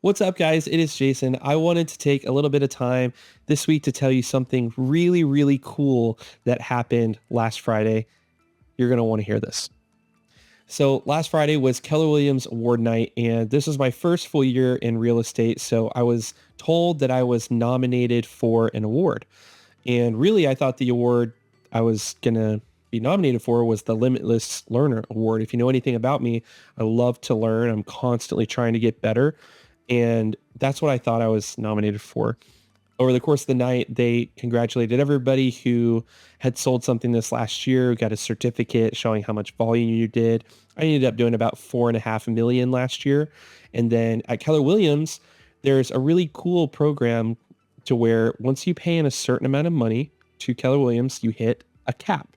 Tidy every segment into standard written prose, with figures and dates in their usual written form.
What's up, guys? It is Jason. I wanted to take a little bit of time this week to tell you something really, really cool that happened last Friday. You're going to want to hear this. So last Friday was Keller Williams award night, and this was my first full year in real estate. So I was told that I was nominated for an award. And really, I thought the award I was going to be nominated for was the Limitless Learner Award. If you know anything about me, I love to learn. I'm constantly trying to get better. And that's what I thought I was nominated for. Over the course of the night, they congratulated everybody who had sold something this last year, got a certificate showing how much volume you did. I ended up doing about 4.5 million last year. And then at Keller Williams, there's a really cool program to where once you pay in a certain amount of money to Keller Williams, you hit a cap.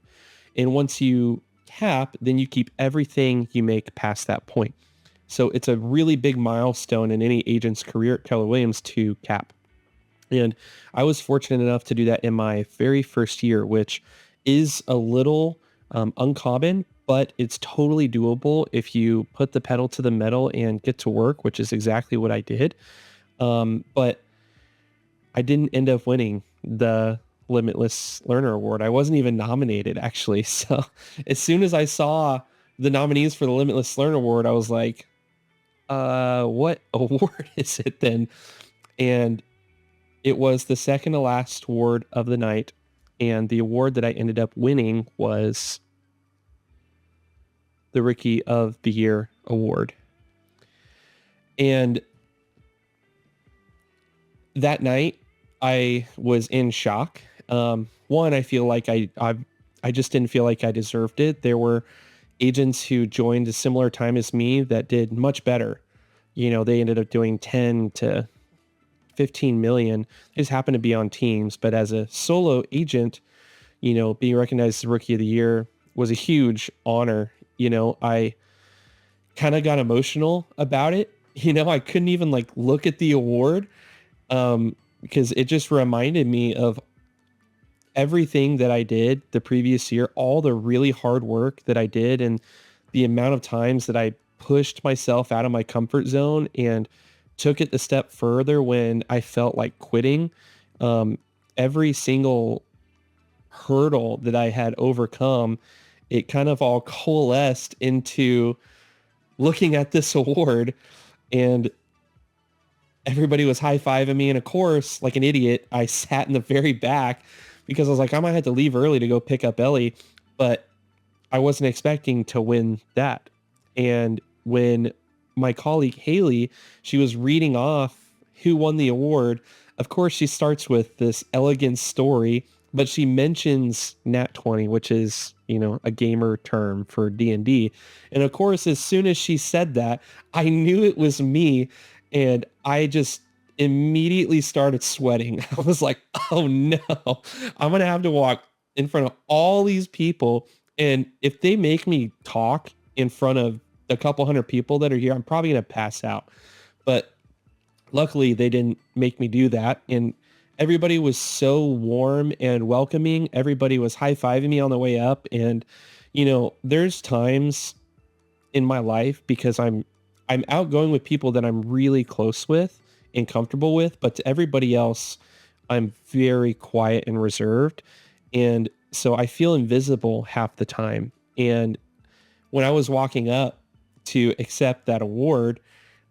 And once you cap, then you keep everything you make past that point. So it's a really big milestone in any agent's career at Keller Williams to cap. And I was fortunate enough to do that in my very first year, which is a little uncommon, but it's totally doable if you put the pedal to the metal and get to work, which is exactly what I did. But I didn't end up winning the Limitless Learner Award. I wasn't even nominated, actually. So as soon as I saw the nominees for the Limitless Learner Award, I was like, what award is it then? And it was the second to last award of the night. And the award that I ended up winning was the Rookie of the Year award. And that night I was in shock. One, I feel like I just didn't feel like I deserved it. There were agents who joined a similar time as me that did much better. You know, they ended up doing 10 to 15 million. They just happened to be on teams. But as a solo agent, you know, being recognized as the Rookie of the Year was a huge honor. You know, I kind of got emotional about it. You know, I couldn't even like look at the award because it just reminded me of everything that I did the previous year, all the really hard work that I did, and the amount of times that I pushed myself out of my comfort zone and took it a step further when I felt like quitting. Every single hurdle that I had overcome, it kind of all coalesced into looking at this award, and everybody was high-fiving me. And of course, like an idiot, I sat in the very back because I was like, I might have to leave early to go pick up Ellie, but I wasn't expecting to win that. And when my colleague Haley, she was reading off who won the award, of course she starts with this elegant story, but she mentions Nat 20, which is, you know, a gamer term for D&D. And of course, as soon as she said that, I knew it was me, and I just immediately started sweating. I was like, oh no, I'm going to have to walk in front of all these people. And if they make me talk in front of a couple hundred people that are here, I'm probably going to pass out. But luckily they didn't make me do that. And everybody was so warm and welcoming. Everybody was high-fiving me on the way up. And, you know, there's times in my life because I'm outgoing with people that I'm really close with and comfortable with, but to everybody else, I'm very quiet and reserved. And so I feel invisible half the time. And when I was walking up to accept that award,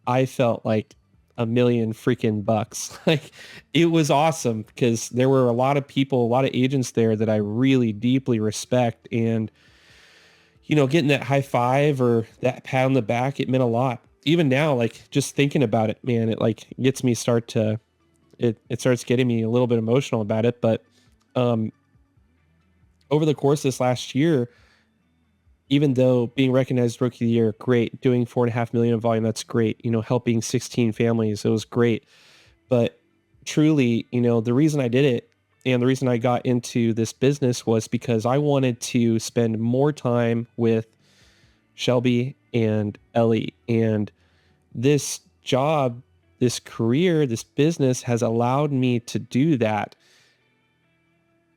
I felt like a million freaking bucks. Like, it was awesome because there were a lot of people, a lot of agents there that I really deeply respect. And, you know, getting that high five or that pat on the back, it meant a lot. Even now, like just thinking about it, man, it like gets me it starts getting me a little bit emotional about it. But over the course of this last year, even though being recognized as Rookie of the Year, great. Doing 4.5 million in volume, that's great. You know, helping 16 families, it was great. But truly, you know, the reason I did it and the reason I got into this business was because I wanted to spend more time with Shelby and Ellie. And this job, this career, this business has allowed me to do that.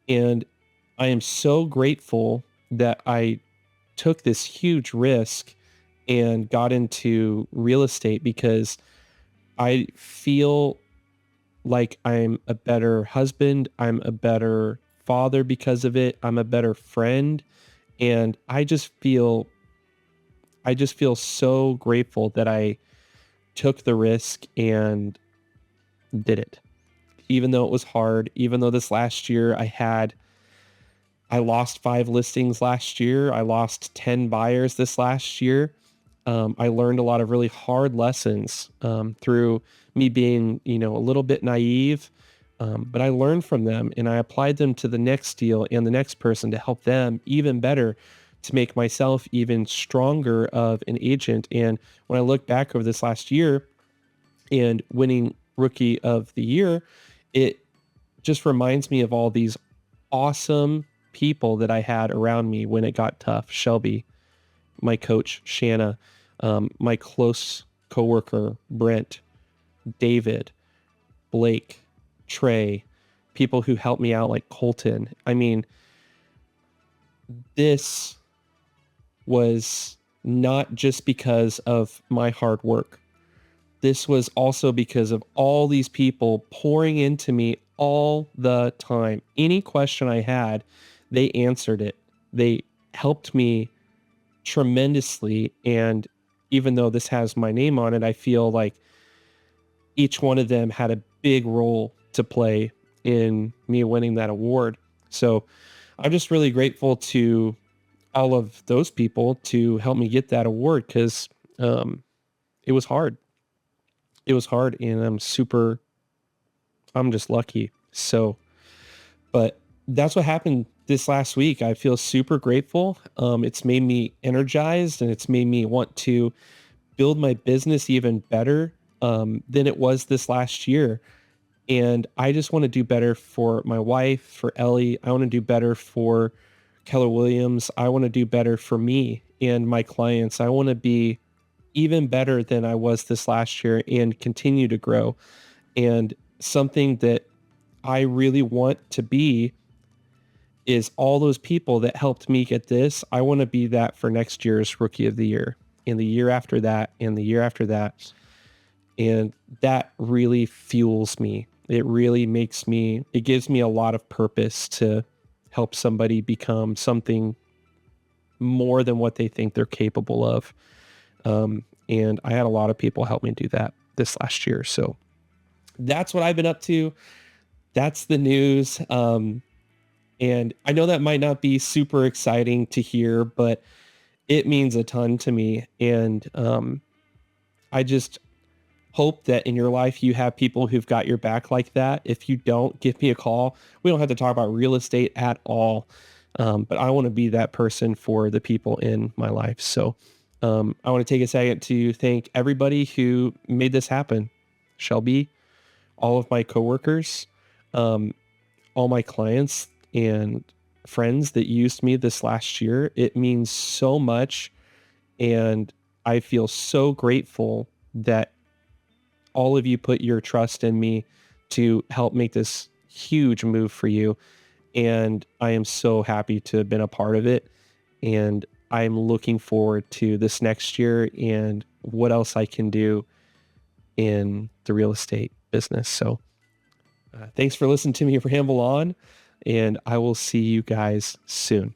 And I am so grateful that I took this huge risk and got into real estate because I feel like I'm a better husband. I'm a better father because of it. I'm a better friend. And I just feel so grateful that I took the risk and did it. Even though it was hard, even though this last year I lost 5 listings last year. I lost 10 buyers this last year. I learned a lot of really hard lessons through me being, a little bit naive, but I learned from them and I applied them to the next deal and the next person to help them even better, to make myself even stronger of an agent. And when I look back over this last year and winning Rookie of the Year, it just reminds me of all these awesome people that I had around me when it got tough. Shelby, my coach, Shanna, my close coworker, Brent, David, Blake, Trey, people who helped me out like Colton. I mean, this was not just because of my hard work. This was also because of all these people pouring into me all the time. Any question I had, they answered it. They helped me tremendously. And even though this has my name on it, I feel like each one of them had a big role to play in me winning that award. So I'm just really grateful to all of those people to help me get that award, because um, it was hard. It was hard, and I'm just lucky. So, but that's what happened this last week. I feel super grateful. It's made me energized, and it's made me want to build my business even better than it was this last year. And I just want to do better for my wife, for Ellie. I want to do better for Keller Williams. I want to do better for me and my clients. I want to be even better than I was this last year and continue to grow. And something that I really want to be is all those people that helped me get this. I want to be that for next year's Rookie of the Year, and the year after that, and the year after that. And that really fuels me. It gives me a lot of purpose to help somebody become something more than what they think they're capable of. And I had a lot of people help me do that this last year. So that's what I've been up to. That's the news. And I know that might not be super exciting to hear, but it means a ton to me. And I just hope that in your life you have people who've got your back like that. If you don't, give me a call. We don't have to talk about real estate at all. But I want to be that person for the people in my life. So I want to take a second to thank everybody who made this happen. Shelby, all of my coworkers, all my clients and friends that used me this last year. It means so much. And I feel so grateful that all of you put your trust in me to help make this huge move for you. And I am so happy to have been a part of it. And I'm looking forward to this next year and what else I can do in the real estate business. So thanks for listening to me ramble on, and I will see you guys soon.